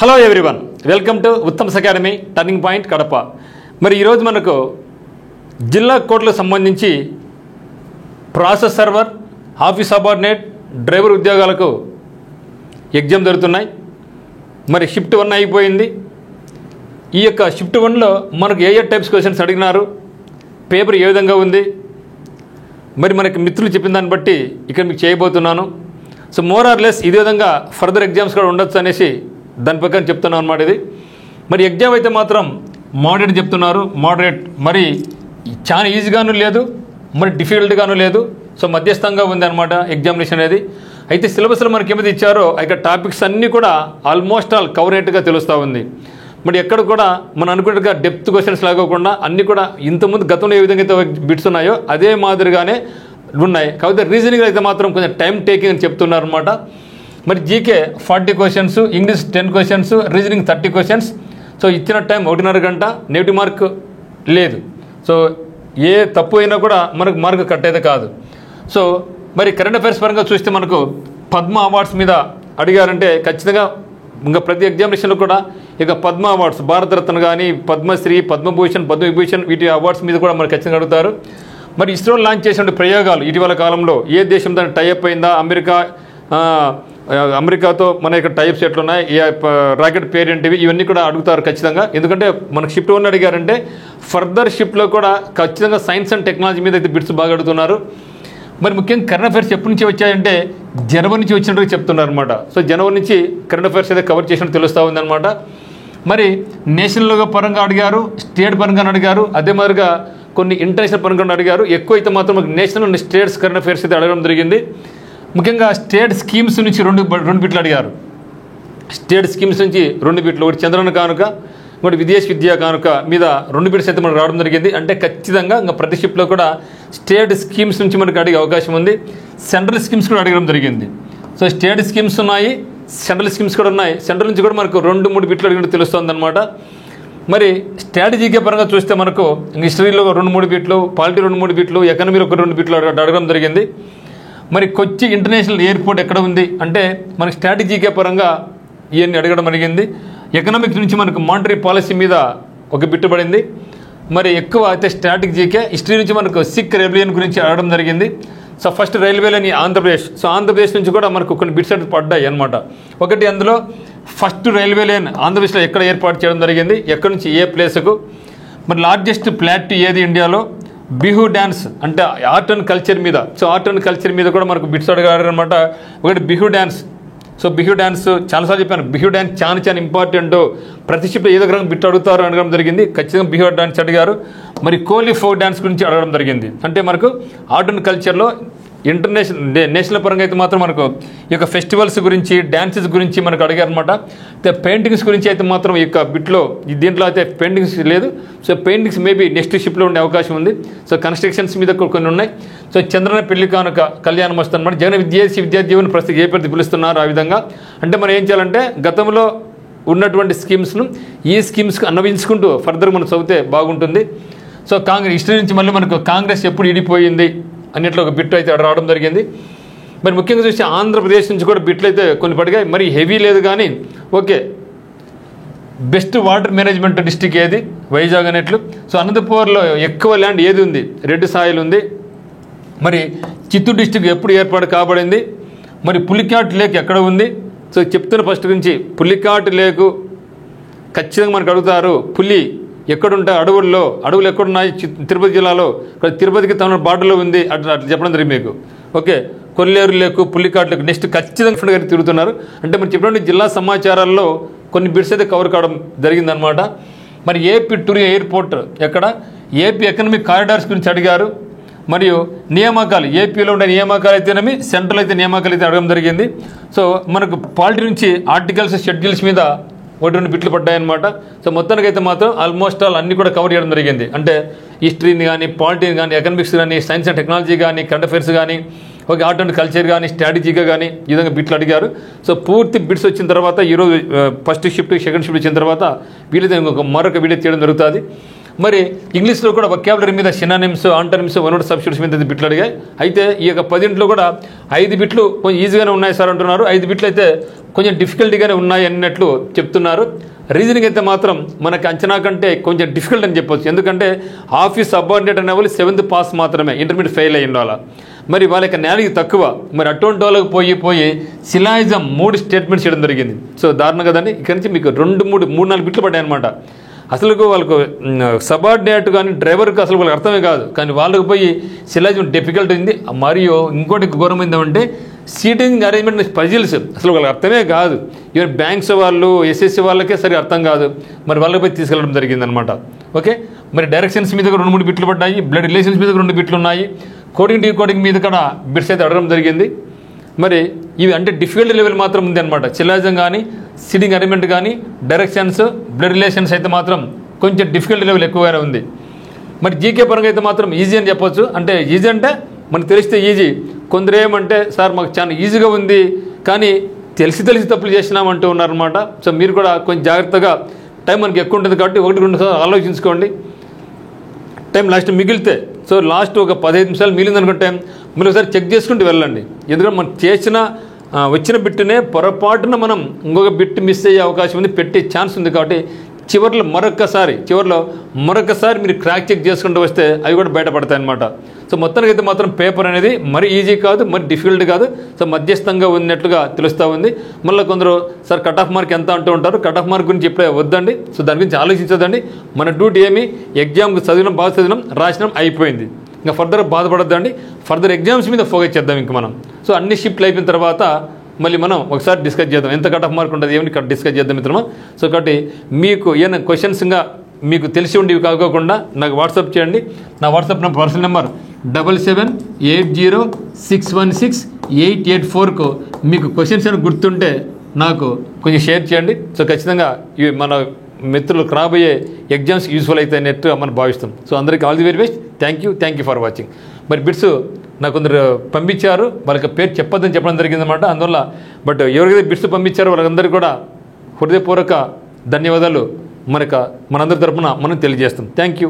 Hello everyone, welcome to Uttam's academy turning point Kadapa. మరి ఈరోజు మనకు జిల్లా కోర్టులకు సంబంధించి process server, office subordinate, driver ఉద్యోగాలకు ఎగ్జామ్ జరుగుతున్నాయి. మరి షిఫ్ట్ 1 అయిపోయింది. ఈ యొక్క షిఫ్ట్ 1లో మనకు ఏ టైప్స్ క్వశ్చన్స్ అడిగినారు, పేపర్ ఏ విధంగా ఉంది, మరి మనకి మిత్రులు చెప్పిన దాన్ని బట్టి ఇక్కడ మీకు చేయబోతున్నాను. సో మోర్ ఆర్ లెస్ ఇదే విధంగా ఫర్దర్ ఎగ్జామ్స్ కూడా ఉండొచ్చు అనేసి దాని ప్రకారం చెప్తున్నాను అన్నమాట. ఇది మరి ఎగ్జామ్ అయితే మాత్రం మోడరేట్ చెప్తున్నారు. మోడరేట్ మరి చాలా ఈజీగాను లేదు, మరి డిఫికల్ట్గాను లేదు. సో మధ్యస్థంగా ఉంది అనమాట ఎగ్జామినేషన్ అనేది. అయితే సిలబస్లో మనకి ఏమైతే ఇచ్చారో ఇక టాపిక్స్ అన్నీ కూడా ఆల్మోస్ట్ ఆల్ కవరేట్గా తెలుస్తూ ఉంది. మరి ఎక్కడ కూడా మనం అనుకున్నట్టుగా డెప్త్ క్వశ్చన్స్ లాగకుండా అన్నీ కూడా ఇంతకుముందు గతంలో ఏ విధంగా అయితే బిట్స్ ఉన్నాయో అదే మాదిరిగానే ఉన్నాయి. కాకపోతే రీజనింగ్ అయితే మాత్రం కొంచెం టైం టేకింగ్ అని చెప్తున్నారు అనమాట. మరి GK 40 questions, English 10 questions, reasoning 30 questions. So ఇచ్చిన టైం 1.5 గంట, నెగిటివ్ మార్క్ లేదు. సో ఏ తప్పు అయినా కూడా మనకు మార్క్ కట్ అయితే కాదు. సో మరి కరెంట్ అఫైర్స్ పరంగా చూస్తే మనకు పద్మ అవార్డ్స్ మీద అడిగారంటే ఖచ్చితంగా ఇంకా ప్రతి ఎగ్జామినేషన్లో కూడా ఇక పద్మ అవార్డ్స్, భారతరత్న కానీ, పద్మశ్రీ, పద్మభూషణ్, పద్మవిభూషణ్ వీటి అవార్డ్స్ మీద కూడా మనకు ఖచ్చితంగా అడుగుతారు. మరి ఇస్రో లాంచ్ చేసిన ప్రయోగాలు ఇటీవల కాలంలో ఏ దేశం దాన్ని టైఅప్ అయిందా, అమెరికాతో మన యొక్క టైప్స్ ఎట్లున్నాయి, రాకెట్ పేరు ఏంటివి, ఇవన్నీ కూడా అడుగుతారు ఖచ్చితంగా. ఎందుకంటే మనకు షిఫ్ట్ 1 అడిగారంటే ఫర్దర్ షిఫ్ట్లో కూడా ఖచ్చితంగా సైన్స్ అండ్ టెక్నాలజీ మీద అయితే బిట్స్ బాగా అడుగుతున్నారు. మరి ముఖ్యంగా కరెంట్ అఫైర్స్ ఎప్పటి నుంచి వచ్చాయంటే జనవరి నుంచి వచ్చినట్టు చెప్తున్నారు అనమాట. సో జనవరి నుంచి కరెంట్ అఫైర్స్ అయితే కవర్ చేసినట్టు తెలుస్తూ ఉందన్నమాట. మరి నేషనల్ పరంగా అడిగారు, స్టేట్ పరంగా అడిగారు, అదే మాదిరిగా కొన్ని ఇంటర్నేషనల్ పరంగా అడిగారు. ఎక్కువ అయితే మాత్రం మనకు national and states current affairs అయితే అడగడం జరిగింది. ముఖ్యంగా స్టేట్ స్కీమ్స్ నుంచి రెండు బిట్లు అడిగారు. స్టేట్ స్కీమ్స్ నుంచి 2 బిట్లు, ఒకటి చంద్రన్న కానుక, ఇంకోటి విదేశీ విద్యా కానుక మీద 2 బిట్స్ అయితే మనకు రావడం జరిగింది. అంటే ఖచ్చితంగా ఇంకా ప్రతి షిఫ్ట్లో కూడా స్టేట్ స్కీమ్స్ నుంచి మనకు అడిగే అవకాశం ఉంది. సెంట్రల్ స్కీమ్స్ కూడా అడగడం జరిగింది. సో స్టేట్ స్కీమ్స్ ఉన్నాయి, సెంట్రల్ స్కీమ్స్ కూడా ఉన్నాయి. సెంట్రల్ నుంచి కూడా మనకు 2-3 బిట్లు అడిగినట్టు తెలుస్తుంది అనమాట. మరి స్ట్రాటజీకే పరంగా చూస్తే మనకు హిస్టరీలో 2-3 బిట్లు, పాలిటీ 2-3 బిట్లు, ఎకనమీలో 2 బిట్లు అడగడం జరిగింది. మరి కొచ్చి ఇంటర్నేషనల్ ఎయిర్పోర్ట్ ఎక్కడ ఉంది అంటే మనకి స్ట్రాటజీకే పరంగా ఇవన్నీ అడగడం జరిగింది. ఎకనామిక్స్ నుంచి మనకు మానిటరీ పాలసీ మీద ఒక బిట్టు పడింది. మరి ఎక్కువ అయితే స్ట్రాటజీకే. హిస్టరీ నుంచి మనకు సిక్ రెబిలియన్ గురించి అడగడం జరిగింది. So first railway line Andhra Pradesh. So Andhra Pradesh నుంచి కూడా మనకు కొన్ని బిట్స్ అయితే పడ్డాయి అనమాట. ఒకటి అందులో ఫస్ట్ రైల్వే లైన్ ఆంధ్రప్రదేశ్లో ఎక్కడ ఏర్పాటు చేయడం జరిగింది, ఎక్కడి నుంచి ఏ ప్లేస్కు. మరి లార్జెస్ట్ ప్లాట్ ఏది ఇండియాలో, బిహు డ్యాన్స్ అంటే ఆర్ట్ అండ్ కల్చర్ మీద. సో ఆర్ట్ అండ్ కల్చర్ మీద కూడా మనకు బిట్స్ అడిగారు అనమాట. ఒకటి Bihu dance. So Bihu dance చాలాసార్లు చెప్పాను, బిహు డ్యాన్స్ చాలా ఇంపార్టెంట్. ప్రతి షిఫ్ట్లో ఏదో రకంగా బిట్ అడుగుతారు అడగడం జరిగింది. ఖచ్చితంగా బిహు డ్యాన్స్ అడిగారు. మరి కోహ్లీ ఫోక్ డ్యాన్స్ గురించి అడగడం జరిగింది. అంటే మనకు ఆర్ట్ అండ్ కల్చర్లో నేషనల్ పరంగా అయితే మాత్రం మనకు ఈ యొక్క ఫెస్టివల్స్ గురించి, డ్యాన్సెస్ గురించి మనకు అడిగారనమాట. పెయింటింగ్స్ గురించి అయితే మాత్రం ఈ యొక్క బిట్లో దీంట్లో అయితే పెయింటింగ్స్ లేదు. సో పెయింటింగ్స్ మేబీ నెక్స్ట్ షిఫ్ట్లో ఉండే అవకాశం ఉంది. సో కన్స్ట్రక్షన్స్ మీద కొన్ని ఉన్నాయి. సో చంద్రన పెళ్లి కానుక, కళ్యాణం వస్తుంది అనమాట. జగన్ విద్యా దీవెన ప్రస్తుతం ఏ పేరు పిలుస్తున్నారు ఆ విధంగా. అంటే మనం ఏం చేయాలంటే గతంలో ఉన్నటువంటి స్కీమ్స్ను ఈ స్కీమ్స్కి అన్వయించుకుంటూ ఫర్దర్ మనం చదివితే బాగుంటుంది. సో కాంగ్రెస్ హిస్టరీ నుంచి మళ్ళీ మనకు కాంగ్రెస్ ఎప్పుడు ఇడిపోయింది అన్నిట్లో ఒక బిట్ అయితే రావడం జరిగింది. మరి ముఖ్యంగా చూస్తే ఆంధ్రప్రదేశ్ నుంచి కూడా బిట్లు అయితే కొన్ని పడిగాయి. మరి హెవీ లేదు కానీ okay. Best water management district ఏది, వైజాగ్ అనేట్లు. సో అనంతపూర్లో ఎక్కువ ల్యాండ్ ఏది ఉంది, రెడ్ సాయిల్ ఉంది. మరి చిత్తూరు డిస్టిక్ ఎప్పుడు ఏర్పాటు కాబడింది, మరి పులికాట్ లేక్ ఎక్కడ ఉంది. సో చెప్తున్న ఫస్ట్ గురించి పులికాట్ లేకు ఖచ్చితంగా మనకు అడుగుతారు. పులి ఎక్కడుంటాయి, అడవులు ఎక్కడున్నాయి తిరుపతి జిల్లాలో, తిరుపతికి తమిళ బార్డర్లో ఉంది అట్లా చెప్పడం జరిగింది మీకు. ఓకే, కొల్లేరు లేకు, పుల్లికాట్ లేకు నెక్స్ట్ ఖచ్చితంగా గారు తిరుగుతున్నారు. అంటే మనం చెప్పినట్టు జిల్లా సమాచారాల్లో కొన్ని బిట్స్ అయితే కవర్ కావడం జరిగిందనమాట. మరి ఏపీ టూర్ ఎయిర్పోర్ట్ ఎక్కడ, ఏపీ ఎకనామిక్ కారిడార్స్ గురించి అడిగారు. మరియు నియామకాలు, ఏపీలో ఉండే నియామకాలు అయితేనేమి, సెంట్రల్ అయితే నియామకాలు అయితే అడగడం జరిగింది. సో మనకు పాలిటీ నుంచి ఆర్టికల్స్, షెడ్యూల్స్ మీద 1-2 బిట్లు పడ్డాయన్నమాట. సో మొత్తానికి అయితే మాత్రం ఆల్మోస్ట్ ఆల్ అన్నీ కూడా కవర్ చేయడం జరిగింది. అంటే హిస్టరీని కానీ, పాలిటీని కానీ, ఎకనామిక్స్ కానీ, సైన్స్ అండ్ టెక్నాలజీ కానీ, కరెంట్ అఫైర్స్ కానీ, ఓకే ఆర్ట్ అండ్ కల్చర్ కానీ, స్ట్రాటజీగా కానీ ఈ విధంగా బిట్లు అడిగారు. సో పూర్తి బిట్స్ వచ్చిన తర్వాత ఈరోజు ఫస్ట్ షిఫ్ట్, సెకండ్ షిఫ్ట్ వచ్చిన తర్వాత వీళ్ళైతే మరొక వీడియో తీయడం జరుగుతుంది. మరి ఇంగ్లీష్లో కూడా వొకాబులరీ మీద synonyms, antonyms, one word substitutes మీద బిట్లు అడిగాయి. అయితే ఈ యొక్క 10 కూడా 5 బిట్లు కొంచెం ఈజీగానే ఉన్నాయి సార్ అంటున్నారు, 5 బిట్లు అయితే కొంచెం డిఫికల్టీగానే ఉన్నాయి అన్నట్లు చెప్తున్నారు. రీజనింగ్ అయితే మాత్రం మనకి అంచనా కంటే కొంచెం డిఫికల్ట్ అని చెప్పొచ్చు. ఎందుకంటే ఆఫీస్ సబార్డినేట్ అనే వాళ్ళు 7th పాస్ మాత్రమే, ఇంటర్మీడియట్ ఫెయిల్ అయ్యి ఉండాలి. మరి వాళ్ళకి నాలెడ్జ్ తక్కువ. మరి అటువంటి వాళ్ళకి పోయి సిలాయిజం 3 స్టేట్మెంట్స్ చేయడం జరిగింది. సో దారుణం కదండి. ఇక్కడి నుంచి మీకు 3-4 బిట్లు పడ్డాయి అనమాట. అసలు వాళ్ళకు సబార్డినేట్ కానీ డ్రైవర్కి అసలు వాళ్ళకి అర్థమే కాదు, కానీ వాళ్ళకి పోయి సిలాయిజం డిఫికల్ట్ అయింది. మరియు ఇంకోటి ఘోరం ఏంటంటే సీటింగ్ అరేంజ్మెంట్ పజిల్స్ అసలు వాళ్ళకి అర్థమే కాదు. ఈవెన్ బ్యాంక్స్ వాళ్ళు, ఎస్ఎస్సి వాళ్ళకే సరిగా అర్థం కాదు. మరి వాళ్ళకి పోయి తీసుకెళ్ళడం జరిగిందనమాట. ఓకే, మరి డైరెక్షన్స్ మీద 2-3 బిట్లు పడ్డాయి, బ్లడ్ రిలేషన్స్ మీద 2 బిట్లు ఉన్నాయి, కోడింగ్ డీకోడింగ్ మీద కూడా బిట్స్ అయితే అడగడం జరిగింది. మరి ఇవి అంటే డిఫికల్టీ లెవెల్ మాత్రం ఉంది అనమాట. సిలాయిజం కానీ, సీటింగ్ అరేంజ్మెంట్ కానీ, డైరెక్షన్స్, బ్లడ్ రిలేషన్స్ అయితే మాత్రం కొంచెం డిఫికల్టీ లెవెల్ ఎక్కువగానే ఉంది. మరి జీకే పరంగా అయితే మాత్రం ఈజీ అని చెప్పొచ్చు. అంటే ఈజీ అంటే మనకు తెలిస్తే ఈజీ, కొందరు ఏమంటే సార్ మాకు చాలా ఈజీగా ఉంది కానీ తెలిసి తప్పులు చేసినామంటూ ఉన్నారనమాట. సో మీరు కూడా కొంచెం జాగ్రత్తగా, టైం మనకి ఎక్కువ ఉంటుంది కాబట్టి 1-2 సార్లు ఆలోచించుకోండి. టైం లాస్ట్ మిగిలితే, సో లాస్ట్ ఒక 15 నిమిషాలు మిగిలిందనుకుంటే మీరు ఒకసారి చెక్ చేసుకుంటూ వెళ్ళండి. ఎందుకంటే మనం వచ్చిన బిట్టునే పొరపాటున మనం ఇంకొక బిట్ మిస్ అయ్యే అవకాశం ఉంది, పెట్టే ఛాన్స్ ఉంది. కాబట్టి చివరిలో మరొకసారి మీరు క్రాక్ చెక్ చేసుకుంటూ వస్తే అవి కూడా బయటపడతాయి అన్నమాట. సో మొత్తానికి అయితే మాత్రం పేపర్ అనేది మరి ఈజీ కాదు, మరి డిఫికల్ట్ కాదు, సో మధ్యస్థంగా ఉన్నట్లుగా తెలుస్తూ ఉంది. మళ్ళీ కొందరు సార్ కట్ ఆఫ్ మార్క్ ఎంత అంటూ ఉంటారు, కట్ ఆఫ్ మార్క్ గురించి ఇప్పుడే వద్దండి. సో దాని గురించి ఆలోచించదండి. మన డ్యూటీ ఏమి, ఎగ్జామ్కి బాగా చదివినాం, రాసినాం, అయిపోయింది. ఇంకా ఫర్దర్ బాధపడద్దండి. ఫర్దర్ ఎగ్జామ్స్ మీద ఫోకస్ చేద్దాం ఇంక మనం. సో అన్ని షిఫ్ట్లు అయిపోయిన తర్వాత మళ్ళీ మనం ఒకసారి డిస్కస్ చేద్దాం, ఎంత కట్ ఆఫ్ మార్క్ ఉంటుంది ఏమని డిస్కస్ చేద్దాం మిత్రమా. సో కాబట్టి మీకు ఏమైనా క్వశ్చన్స్ ఇంకా మీకు తెలిసి ఉండేవి కాకోకుండా నాకు వాట్సాప్ చేయండి. నా వాట్సాప్ నెంబర్, పర్సనల్ నెంబర్ 7780616884కు మీకు క్వశ్చన్స్ అని గుర్తుంటే నాకు కొంచెం షేర్ చేయండి. సో ఖచ్చితంగా ఇవి మన మిత్రులకు రాబోయే ఎగ్జామ్స్ యూస్ఫుల్ అయితే నెట్గా మనం భావిస్తాం. సో అందరికీ all the very best. Thank you for watching. మరి బిట్స్ నాకు కొందరు పంపించారు, వాళ్ళకి పేరు చెప్పొద్దని చెప్పడం జరిగిందన్నమాట. అందువల్ల బట్ ఎవరికైతే బిట్స్ పంపించారో వాళ్ళందరికీ కూడా హృదయపూర్వక ధన్యవాదాలు మనందరి తరపున మనం తెలియజేస్తాం. Thank you.